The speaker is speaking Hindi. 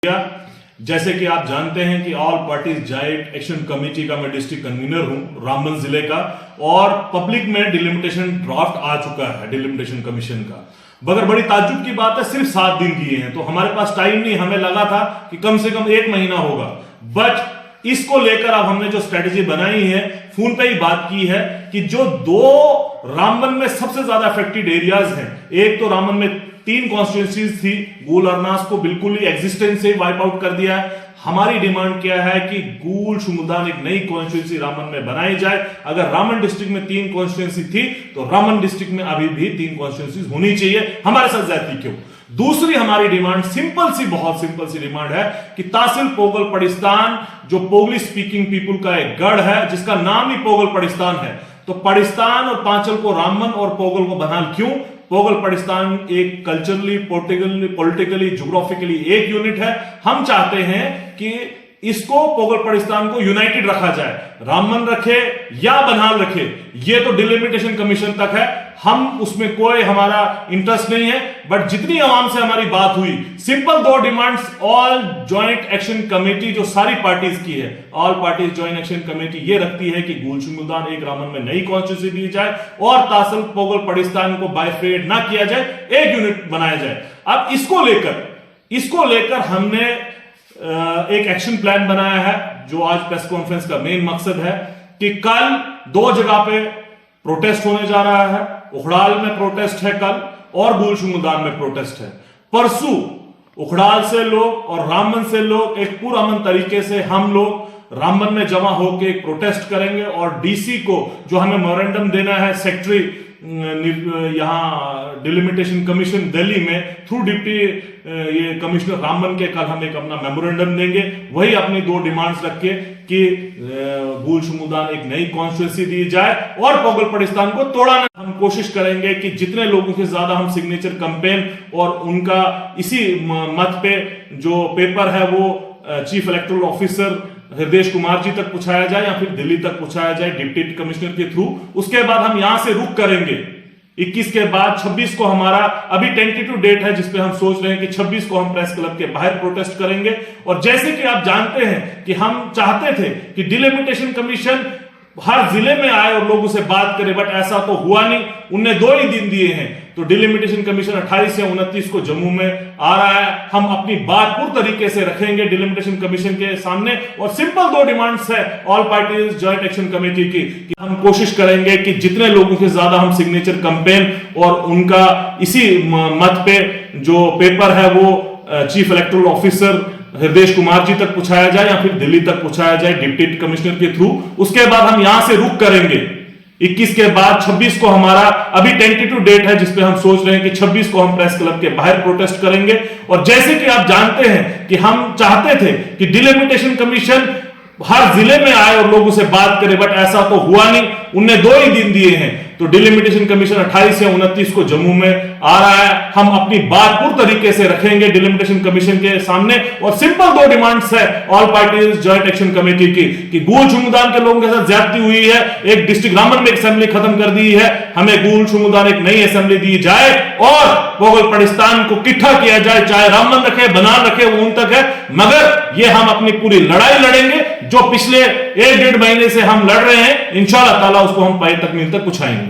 जैसे कि आप जानते हैं कि all parties joint action committee का मैं डिस्ट्रिक्ट कन्वीनर हूं रामबन जिले का, और पब्लिक में डिलिमिटेशन ड्राफ्ट आ चुका है डिलिमिटेशन कमीशन का। मगर बड़ी ताज्जुब की बात है, सिर्फ 7 दिन दिए हैं, तो हमारे पास टाइम नहीं। हमें लगा था कि कम से कम 1 महीना होगा, बट इसको लेकर अब हमने जो स्ट्रेटेजी बनाई है, फोन पे ही बात की है कि जो 2 रामबन में सबसे ज्यादा अफेक्टेड एरियाज हैं, एक तो रामबन में 3 कॉन्स्टिट्यूंसीज थी, गूल अरनास को बिल्कुल ही एग्जिस्टेंस से वाइप आउट कर दिया है। हमारी डिमांड क्या है कि गूल शुमुदान एक नई कॉन्स्टिट्यूंसी रामबन में बनाई जाए। अगर रामबन डिस्ट्रिक्ट में 3 कॉन्स्टिट्यूंसी थी तो रामबन डिस्ट्रिक्ट में अभी भी 3 कॉन्स्टिट्यूंसीज होनी चाहिए। हमारे साथ ज्यादती क्यों? दूसरी हमारी डिमांड बहुत सिंपल सी डिमांड है कि तहसील पोगल पड़िस्तान, जो पोगली स्पीकिंग पीपुल का एक गढ़ है जिसका नाम ही पोगल पड़िस्तान है, तो पड़िस्तान और पांचल को रामबन और पोगल को बना क्यों? पोगल पड़िस्तान एक कल्चरली, पॉलिटिकली, ज्योग्राफिकली एक यूनिट है। हम चाहते हैं कि इसको पोगल पड़िस्तान को यूनाइटेड रखा जाए, रामबन रखे या बनिहाल रखे, ये तो डिलिमिटेशन कमीशन तक है। हम उसमें कोई हमारा इंटरेस्ट नहीं है, बट जितनी आवाम से हमारी बात हुई, simple 2 demands all joint action committee जो सारी पार्टीज की है, all parties joint action committee ये रखती है कि गूल शुमुदान एक रामबन में नई कॉन्स्टिट्यूंसी दी जाए और तहसील पोगल पड़िस्तान को बाइफरेट ना किया जाए, एक यूनिट बनाया जाए। अब इसको लेकर हमने एक एक्शन प्लान बनाया है, जो आज प्रेस कॉन्फ्रेंस का मेन मकसद है कि कल 2 जगह पे प्रोटेस्ट होने जा रहा है। उखड़ाल में प्रोटेस्ट है कल, और गूल शुमुदान में प्रोटेस्ट है परसों। उखड़ाल से लोग और रामबन से लोग एक पुरअमन तरीके से हम लोग रामबन में जमा होकर एक प्रोटेस्ट करेंगे, और डीसी को जो हमें मेमोरेंडम देना है सेक्रेटरी यहां डिलिमिटेशन कमीशन दिल्ली में थ्रू डिप्टी ये कमिश्नर रामबन के, कल हम एक अपना मेमोरेंडम देंगे। वही अपनी 2 डिमांड्स रख के कि गूल शुमुदान एक नई कॉन्स्टिट्यूंसी दी जाए और पोगल पड़िस्तान को तोड़ाना। हम कोशिश करेंगे कि जितने लोगों के ज्यादा हम सिग्नेचर कैंपेन और उनका इसी मत पे जो पेपर है वो चीफ इलेक्टोरल ऑफिसर हृदय कुमार जी तक पहुंचाया जाए या फिर दिल्ली तक पहुंचाया जाए डिप्टी कमिश्नर के थ्रू। उसके बाद हम यहां से रुक करेंगे 21 के बाद 26 को हमारा अभी टेंटेटिव डेट है, जिसपे हम सोच रहे हैं कि 26 को हम प्रेस क्लब के बाहर प्रोटेस्ट करेंगे। और जैसे कि आप जानते हैं कि हम चाहते थे कि डिलिमिटेशन कमीशन हर जिले में आए और लोगों से बात करे, बट ऐसा तो हुआ नहीं। उनने 2 ही दिन दिए हैं, तो डिलिमिटेशन कमीशन 28 या 29 को जम्मू में आ रहा है। हम अपनी बात पूरी तरीके से रखेंगे डिलिमिटेशन कमीशन के सामने, और सिंपल 2 डिमांड्स है all parties joint action committee की कि हम कोशिश करेंगे कि जितने लोगों के ज्यादा हम सिग्नेचर कैंपेन और उनका इसी मत पे जो पेपर है वो चीफ इलेक्टोरल ऑफिसर हृदय कुमार जी तक पहुंचाया जाए या फिर दिल्ली तक पहुंचाया जाए डिप्टी कमिश्नर के थ्रू। उसके बाद हम यहां से रुक करेंगे 21 के बाद 26 को हमारा अभी टेंटेटिव डेट है, जिसपे हम सोच रहे हैं कि 26 को हम प्रेस क्लब के बाहर प्रोटेस्ट करेंगे। और जैसे कि आप जानते हैं कि हम चाहते थे कि डिलिमिटेशन कमीशन हर जिले में आए और लोगों से बात करे, बट ऐसा तो हुआ नहीं। उनने 2 ही दिन दिए हैं, तो डिलिमिटेशन कमीशन 28 या 29 को जम्मू में आ रहा है। हम अपनी बात पूरी तरीके से रखेंगे डिलिमिटेशन कमीशन के सामने, और सिंपल 2 डिमांड्स है all parties joint action committee की कि गूल शुमुदान के लोगों के साथ ज्यादती हुई है, एक डिस्ट्रिक्ट रामबन में असेंबली खत्म कर दी है, हमें गूल शुमुदान एक नई असेंबली दी जाए और पोगल पड़िस्तान को इकट्ठा किया जाए, चाहे रामबन रखे बनिहाल रखे वो उन तक है। मगर ये हम अपनी पूरी लड़ाई लड़ेंगे, जो पिछले 1-1.5 महीने से हम लड़ रहे हैं। इंशाअल्लाह ताला उसको हम पाई तकमील तक पहुंचाएंगे।